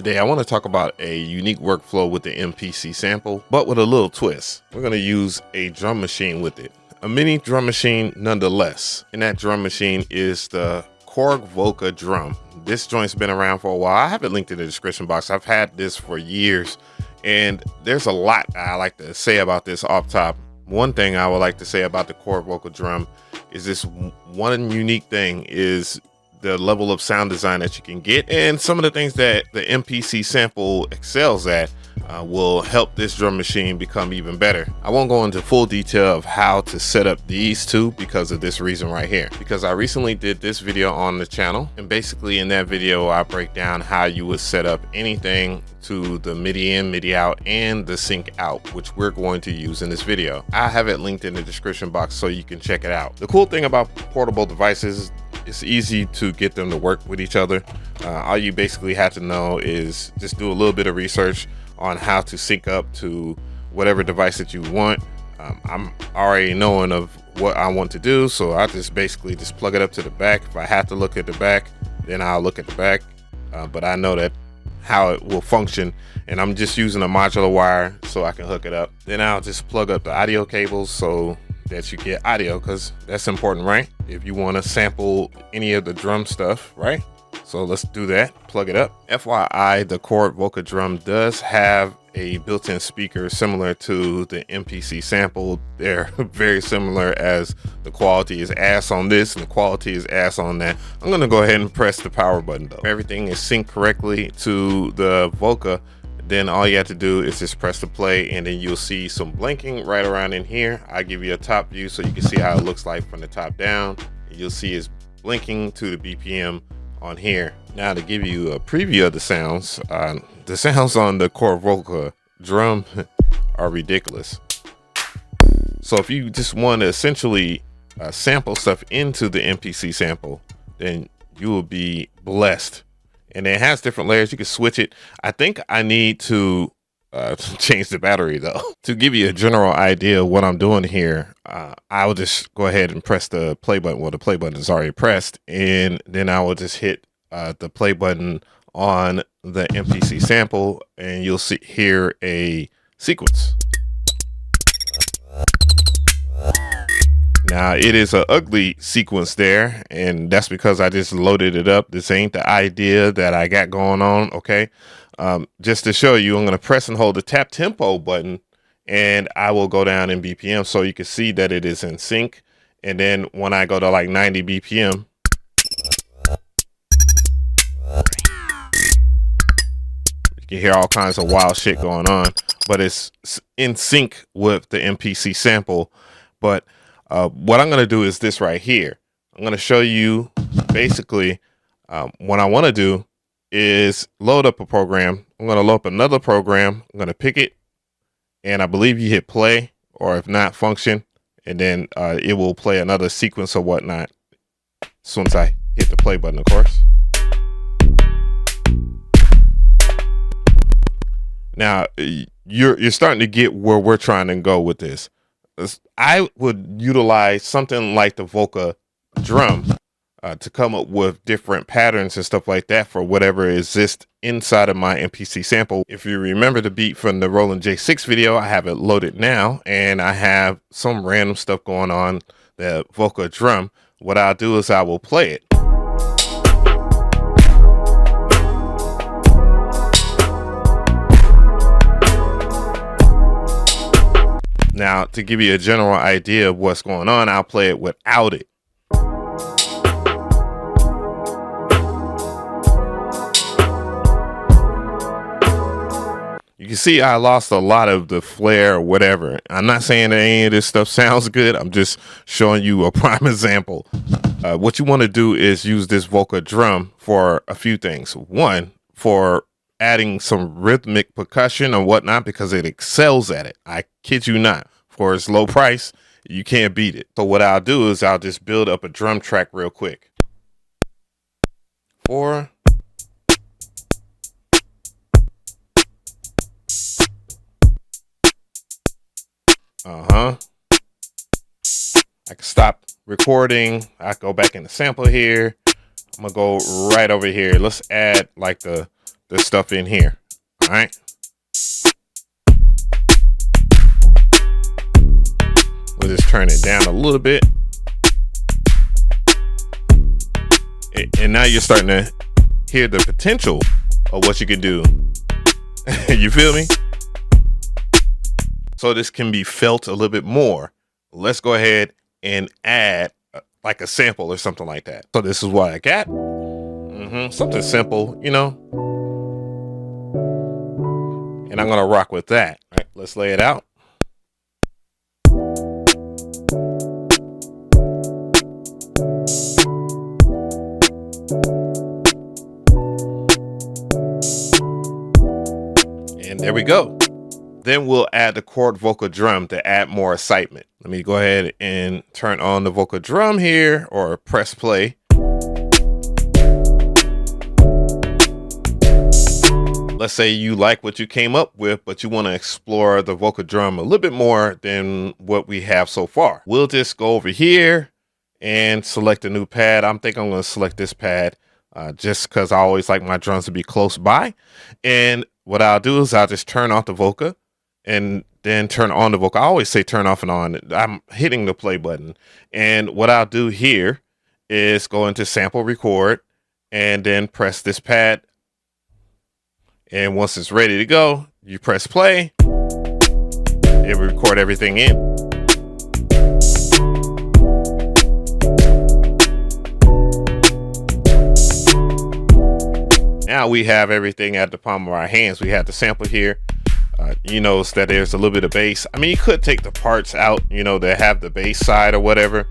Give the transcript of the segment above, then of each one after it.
Today, I want to talk about a unique workflow with the MPC Sample, but with a little twist. We're going to use a drum machine with it. A mini drum machine nonetheless. And that drum machine is the Korg Volca Drum. This joint's been around for a while. I have it linked in the description box. I've had this for years, and there's a lot I like to say about this off top. One thing I would like to say about the Korg Volca Drum is this one unique thing is the level of sound design that you can get, and some of the things that the MPC Sample excels at will help this drum machine become even better. I won't go into full detail of how to set up these two because of this reason right here, because I recently did this video on the channel, and basically in that video I break down how you would set up anything to the MIDI in, MIDI out, and the sync out, which we're going to use in this video. I have it linked in the description box so you can check it out. The cool thing about portable devices, it's easy to get them to work with each other. All you basically have to know is just do a little bit of research on how to sync up to whatever device that you want. I'm already knowing of what I want to do, so I just basically just plug it up to the back. If I have to look at the back, then I'll look at the back, but I know that how it will function, and I'm just using a modular wire so I can hook it up. Then I'll just plug up the audio cables so that you get audio, because that's important, right? If you want to sample any of the drum stuff, right? So let's do that. Plug it up. FYI, the Korg Volca Drum does have a built-in speaker similar to the MPC Sample. They're very similar, as the quality is ass on this and the quality is ass on that. I'm gonna go ahead and press the power button though. Everything is synced correctly to the Volca. Then all you have to do is just press the play, and then you'll see some blinking right around in here. I give you a top view so you can see how it looks like from the top down. You'll see it's blinking to the BPM on here. Now to give you a preview of the sounds on the Korg Volca Drum are ridiculous. So if you just want to essentially sample stuff into the MPC Sample, then you will be blessed. And it has different layers. You can switch it. I think I need to change the battery though. To give you a general idea of what I'm doing here, I will just go ahead and press the play button. Well, the play button is already pressed, and then I will just hit the play button on the MPC Sample, and you'll hear a sequence. Now it is an ugly sequence there, and that's because I just loaded it up. This ain't the idea that I got going on, okay? Just to show you, I'm gonna press and hold the tap tempo button, and I will go down in BPM so you can see that it is in sync. And then when I go to like 90 BPM, you can hear all kinds of wild shit going on, but it's in sync with the MPC Sample. But what I'm going to do is this right here. I'm going to show you basically what I want to do is load up a program. I'm going to load up another program. I'm going to pick it, and I believe you hit play, or if not, function, and then it will play another sequence or whatnot as soon as I hit the play button, of course. Now you're starting to get where we're trying to go with this. I would utilize something like the Volca Drum to come up with different patterns and stuff like that for whatever exists inside of my MPC Sample. If you remember the beat from the Roland J6 video, I have it loaded now, and I have some random stuff going on the Volca Drum. What I'll do is I will play it. Now, to give you a general idea of what's going on, I'll play it without it. You can see I lost a lot of the flair or whatever. I'm not saying that any of this stuff sounds good. I'm just showing you a prime example. What you want to do is use this Volca Drum for a few things. One, for adding some rhythmic percussion or whatnot, because it excels at it. I kid you not. For its low price, you can't beat it. So what I'll do is I'll just build up a drum track real quick. 4. I can stop recording. I go back in the sample here. I'm gonna go right over here. Let's add like the stuff in here. All right. We'll just turn it down a little bit. And now you're starting to hear the potential of what you can do. You feel me? So this can be felt a little bit more. Let's go ahead and add like a sample or something like that. So this is what I got. Something simple, you know. And I'm gonna rock with that. All right, let's lay it out. And there we go. Then we'll add the Korg Volca Drum to add more excitement. Let me go ahead and turn on the Volca Drum here, or press play. Let's say you like what you came up with, but you want to explore the Volca Drum a little bit more than what we have so far. We'll just go over here and select a new pad. I'm going to select this pad just because I always like my drums to be close by. And what I'll do is I'll just turn off the Volca and then turn on the Volca. I always say turn off and on. I'm hitting the play button. And what I'll do here is go into sample record and then press this pad. And once it's ready to go, you press play. It will record everything in. Now we have everything at the palm of our hands. We have the sample here. You notice that there's a little bit of bass. I mean, you could take the parts out, you know, that have the bass side or whatever.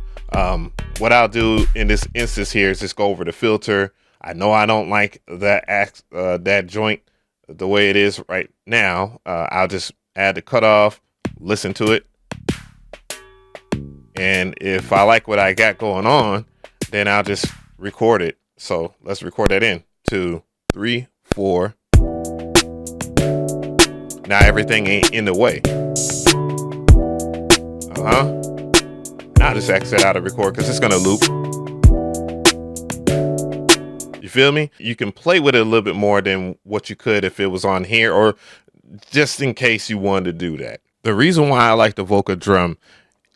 What I'll do in this instance here is just go over the filter. I know I don't like that joint the way it is right now. I'll just add the cutoff, listen to it. And if I like what I got going on, then I'll just record it. So let's record that in. 2, 3, 4. Now everything ain't in the way. I'll just exit out of record because it's gonna loop. You feel me? You can play with it a little bit more than what you could if it was on here, or just in case you wanted to do that. The reason why I like the Volca Drum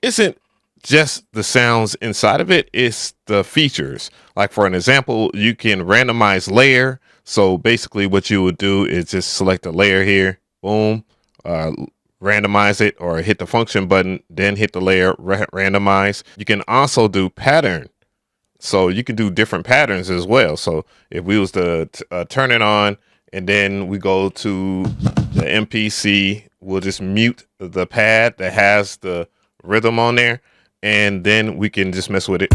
isn't just the sounds inside of it, it's the features. Like for an example, you can randomize layer. So basically what you would do is just select a layer here, boom, randomize it, or hit the function button, then hit the layer, randomize. You can also do pattern. So you can do different patterns as well. So if we was to turn it on and then we go to the MPC, we'll just mute the pad that has the rhythm on there, and then we can just mess with it.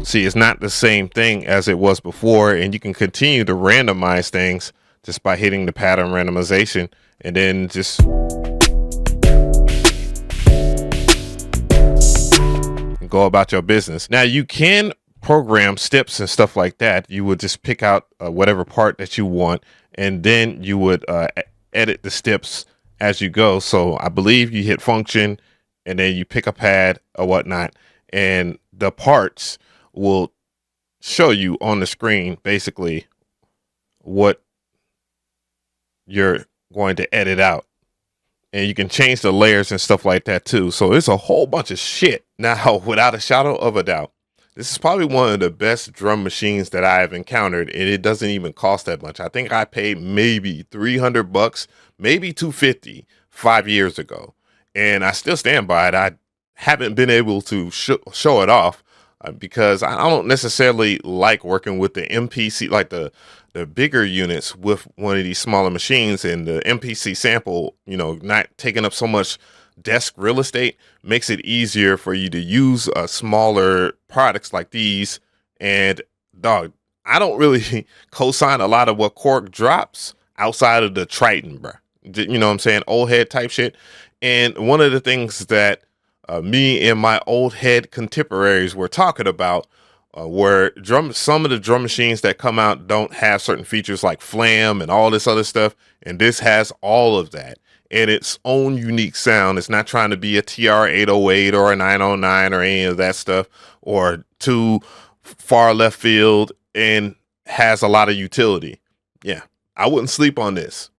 See, it's not the same thing as it was before, and you can continue to randomize things just by hitting the pattern randomization and then just go about your business. Now you can program steps and stuff like that. You would just pick out whatever part that you want, and then you would edit the steps as you go. So I believe you hit function and then you pick a pad or whatnot, and the parts will show you on the screen basically what you're going to edit out. And you can change the layers and stuff like that too. So it's a whole bunch of shit. Now, without a shadow of a doubt, this is probably one of the best drum machines that I have encountered, and it doesn't even cost that much. I think I paid maybe $300, maybe $250 5 years ago, and I still stand by it. I haven't been able to show it off because I don't necessarily like working with the MPC, like the bigger units with one of these smaller machines, and the MPC Sample, you know, not taking up so much desk real estate makes it easier for you to use smaller products like these. And dog, I don't really co-sign a lot of what Korg drops outside of the Triton, bro. You know what I'm saying? Old head type shit. And one of the things that me and my old head contemporaries were talking about were some of the drum machines that come out don't have certain features like flam and all this other stuff, and this has all of that. and its own unique sound. It's not trying to be a TR-808 or a 909 or any of that stuff, or too far left field, and has a lot of utility. Yeah, I wouldn't sleep on this.